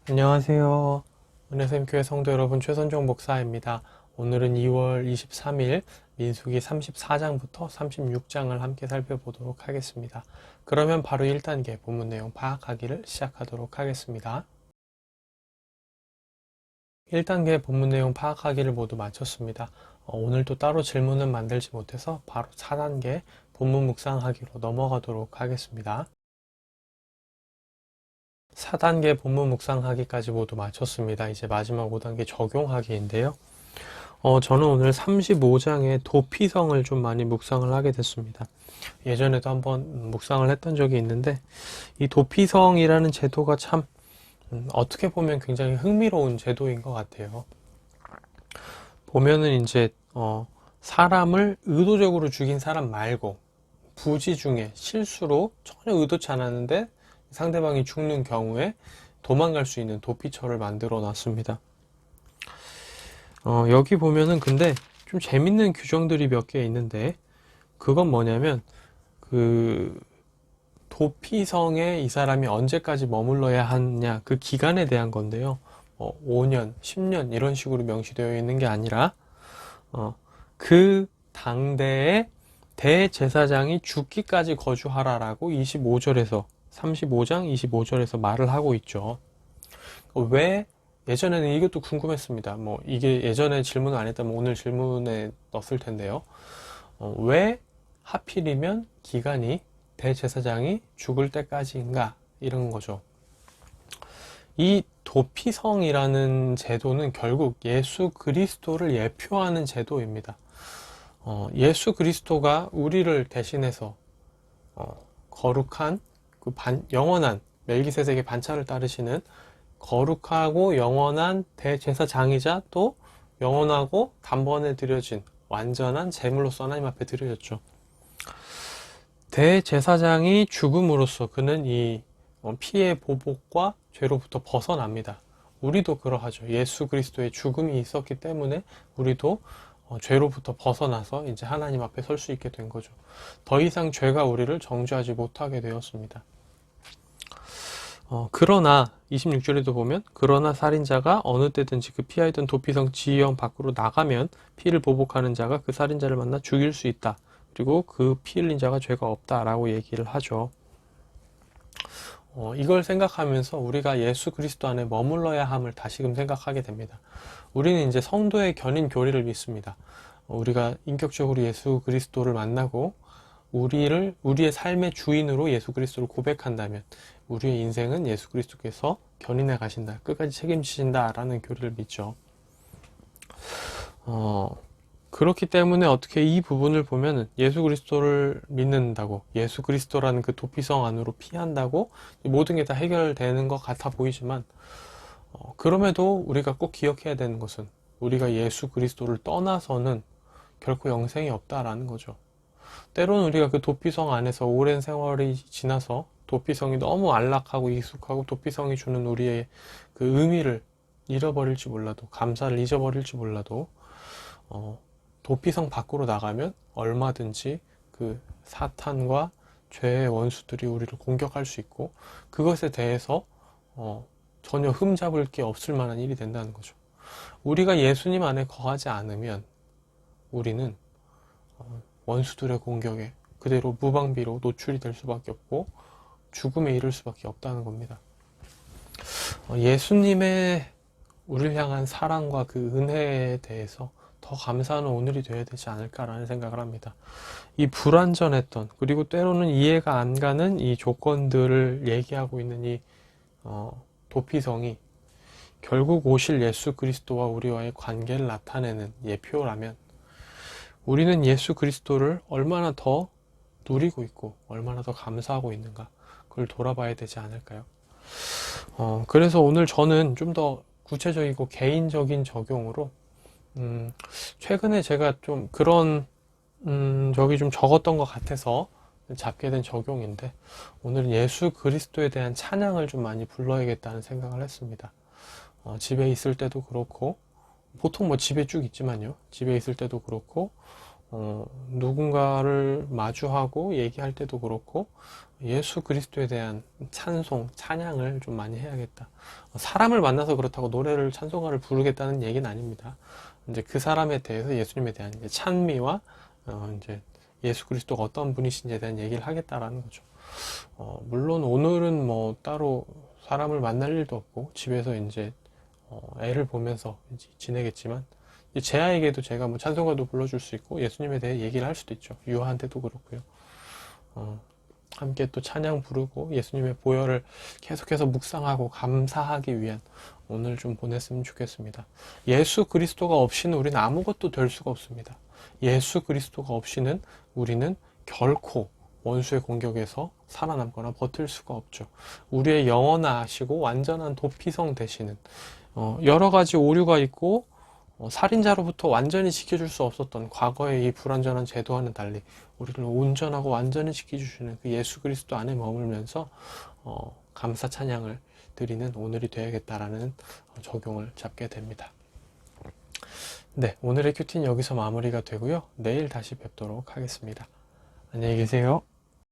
안녕하세요. 은혜샘교회 성도 여러분, 최선종 목사입니다. 오늘은 2월 23일 민수기 34장부터 36장을 함께 살펴보도록 하겠습니다. 그러면 바로 1단계 본문 내용 파악하기를 시작하도록 하겠습니다. 1단계 본문 내용 파악하기를 모두 마쳤습니다. 오늘도 따로 질문은 만들지 못해서 바로 4단계 본문 묵상하기로 넘어가도록 하겠습니다. 4단계 본문 묵상하기까지 모두 마쳤습니다. 이제 마지막 5단계 적용하기인데요. 저는 오늘 35장의 도피성을 좀 많이 묵상을 하게 됐습니다. 예전에도 한번 묵상을 했던 적이 있는데 이 도피성이라는 제도가 참 어떻게 보면 굉장히 흥미로운 제도인 것 같아요. 보면은 이제 사람을 의도적으로 죽인 사람 말고 부지 중에 실수로 전혀 의도치 않았는데 상대방이 죽는 경우에 도망갈 수 있는 도피처를 만들어 놨습니다. 여기 보면은 근데 좀 재밌는 규정들이 몇 개 있는데 그건 뭐냐면 그 도피성에 이 사람이 언제까지 머물러야 하느냐 그 기간에 대한 건데요. 5년, 10년 이런 식으로 명시되어 있는 게 아니라 그 당대에 대제사장이 죽기까지 거주하라라고 25절에서 35장 25절에서 말을 하고 있죠. 왜 예전에는 이것도 궁금했습니다. 이게 예전에 질문을 안 했다면 오늘 질문에 넣었을 텐데요. 왜 하필이면 기간이 대제사장이 죽을 때까지인가 이런 거죠. 이 도피성이라는 제도는 결국 예수 그리스도를 예표하는 제도입니다. 예수 그리스도가 우리를 대신해서 거룩한 영원한 멜기세덱의 반차를 따르시는 거룩하고 영원한 대제사장이자 또 영원하고 단번에 드려진 완전한 제물로서 하나님 앞에 드려졌죠. 대제사장이 죽음으로써 그는 이 피의 보복과 죄로부터 벗어납니다. 우리도 그러하죠. 예수 그리스도의 죽음이 있었기 때문에 우리도 죄로부터 벗어나서 이제 하나님 앞에 설 수 있게 된 거죠. 더 이상 죄가 우리를 정죄하지 못하게 되었습니다. 그러나 26절에도 보면 그러나 살인자가 어느 때든지 그 피하여 있던 도피성 지형 밖으로 나가면 피를 보복하는 자가 그 살인자를 만나 죽일 수 있다. 그리고 그 피 흘린 자가 죄가 없다라고 얘기를 하죠. 이걸 생각하면서 우리가 예수 그리스도 안에 머물러야 함을 다시금 생각하게 됩니다. 우리는 이제 성도의 견인 교리를 믿습니다. 우리가 인격적으로 예수 그리스도를 만나고 우리의 삶의 주인으로 예수 그리스도를 고백한다면 우리의 인생은 예수 그리스도께서 견인해 가신다. 끝까지 책임지신다. 라는 교리를 믿죠. 그렇기 때문에 어떻게 이 부분을 보면은 예수 그리스도를 믿는다고 예수 그리스도라는 그 도피성 안으로 피한다고 모든 게 다 해결되는 것 같아 보이지만 그럼에도 우리가 꼭 기억해야 되는 것은 우리가 예수 그리스도를 떠나서는 결코 영생이 없다라는 거죠. 때로는 우리가 그 도피성 안에서 오랜 세월이 지나서 도피성이 너무 안락하고 익숙하고 도피성이 주는 우리의 그 의미를 잃어버릴지 몰라도 감사를 잊어버릴지 몰라도 도피성 밖으로 나가면 얼마든지 그 사탄과 죄의 원수들이 우리를 공격할 수 있고 그것에 대해서 전혀 흠잡을 게 없을 만한 일이 된다는 거죠. 우리가 예수님 안에 거하지 않으면 우리는 원수들의 공격에 그대로 무방비로 노출이 될 수밖에 없고 죽음에 이를 수밖에 없다는 겁니다. 예수님의 우리를 향한 사랑과 그 은혜에 대해서 더 감사하는 오늘이 되어야 되지 않을까라는 생각을 합니다. 이 불완전했던 그리고 때로는 이해가 안 가는 이 조건들을 얘기하고 있는 이 도피성이 결국 오실 예수 그리스도와 우리와의 관계를 나타내는 예표라면 우리는 예수 그리스도를 얼마나 더 누리고 있고 얼마나 더 감사하고 있는가 그걸 돌아봐야 되지 않을까요? 그래서 오늘 저는 좀 더 구체적이고 개인적인 적용으로 최근에 제가 좀 그런 적이 좀 적었던 것 같아서 잡게 된 적용인데 오늘은 예수 그리스도에 대한 찬양을 좀 많이 불러야겠다는 생각을 했습니다. 집에 있을 때도 그렇고 보통 집에 쭉 있지만요. 집에 있을 때도 그렇고 누군가를 마주하고 얘기할 때도 그렇고 예수 그리스도에 대한 찬송, 찬양을 좀 많이 해야겠다. 사람을 만나서 그렇다고 노래를, 찬송가를 부르겠다는 얘기는 아닙니다. 이제 그 사람에 대해서 예수님에 대한 이제 찬미와 이제 예수 그리스도가 어떤 분이신지에 대한 얘기를 하겠다라는 거죠. 물론 오늘은 뭐 따로 사람을 만날 일도 없고 집에서 이제 애를 보면서 이제 지내겠지만 제 아이에게도 제가 뭐 찬송가도 불러줄 수 있고 예수님에 대해 얘기를 할 수도 있죠. 유아한테도 그렇고요. 함께 또 찬양 부르고 예수님의 보혈을 계속해서 묵상하고 감사하기 위한 오늘 좀 보냈으면 좋겠습니다. 예수 그리스도가 없이는 우리는 아무것도 될 수가 없습니다. 예수 그리스도가 없이는 우리는 결코 원수의 공격에서 살아남거나 버틸 수가 없죠. 우리의 영원하시고 완전한 도피성 되시는 여러 가지 오류가 있고 살인자로부터 완전히 지켜줄 수 없었던 과거의 이 불완전한 제도와는 달리 우리를 온전하고 완전히 지켜주시는 그 예수 그리스도 안에 머물면서 감사 찬양을 드리는 오늘이 되야겠다라는 적용을 잡게 됩니다. 네, 오늘의 큐티는 여기서 마무리가 되고요. 내일 다시 뵙도록 하겠습니다. 안녕히 계세요.